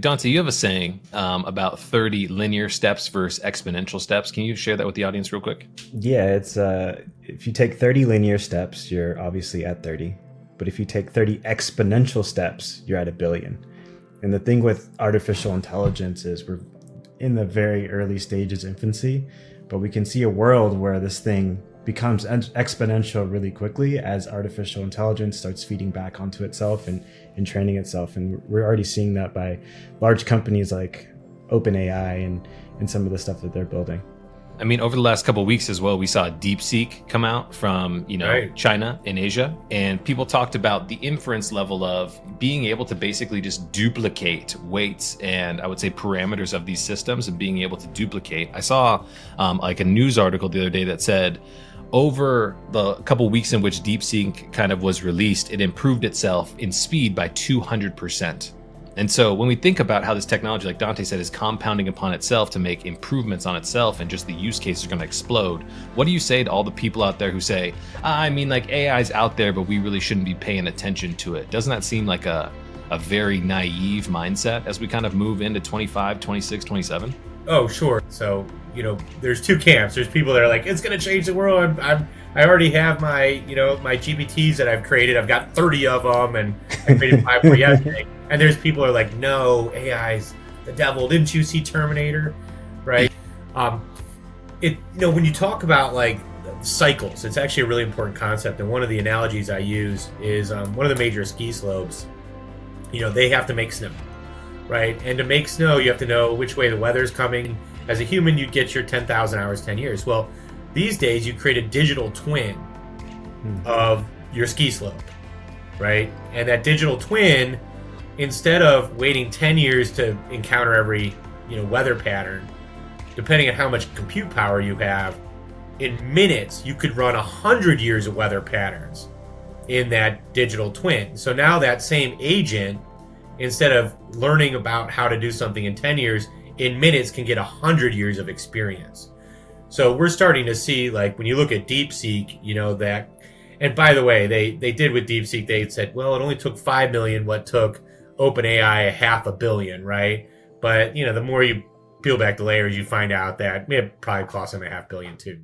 Dante, you have a saying about 30 linear steps versus exponential steps. Can you share that with the audience real quick? Yeah, it's if you take 30 linear steps, you're obviously at 30. But if you take 30 exponential steps, you're at a billion. And the thing with artificial intelligence is we're in the very early stages, infancy, but we can see a world where this thing becomes exponential really quickly as artificial intelligence starts feeding back onto itself and training itself. And we're already seeing that by large companies like OpenAI and some of the stuff that they're building. I mean, over the last couple of weeks as well, we saw DeepSeek come out from, Right. China and Asia, and people talked about the inference level of being able to basically just duplicate weights and I would say parameters of these systems and being able to duplicate. I saw like a news article the other day that said over the couple weeks in which DeepSeek kind of was released, it improved itself in speed by 200%. And so when we think about how this technology, like Dante said, is compounding upon itself to make improvements on itself and just the use cases are going to explode, what do you say to all the people out there who say, I mean, like AI's out there, but we really shouldn't be paying attention to it? Doesn't that seem like a very naive mindset as we kind of move into 25, 26, 27? Oh, sure. So, there's two camps. There's people that are like, it's going to change the world. I already have my, my GPTs that I've created. I've got 30 of them and I created 5 more yesterday. And there's people who are like, no, AI's the devil. Didn't you see Terminator? Right? When you talk about like cycles, it's actually a really important concept. And one of the analogies I use is one of the major ski slopes, they have to make snow, right? And to make snow, you have to know which way the weather's coming. As a human, you'd get your 10,000 hours, 10 years. Well, these days you create a digital twin of your ski slope, right? And that digital twin, instead of waiting 10 years to encounter every, weather pattern, depending on how much compute power you have, in minutes, you could run 100 years of weather patterns in that digital twin. So now that same agent, instead of learning about how to do something in 10 years, in minutes can get 100 years of experience. So we're starting to see, like, when you look at DeepSeek, that, and by the way, they did with DeepSeek, they said, well, it only took 5 million, what took OpenAI 500 million, right? But, the more you peel back the layers, you find out that it probably cost them 500 million too.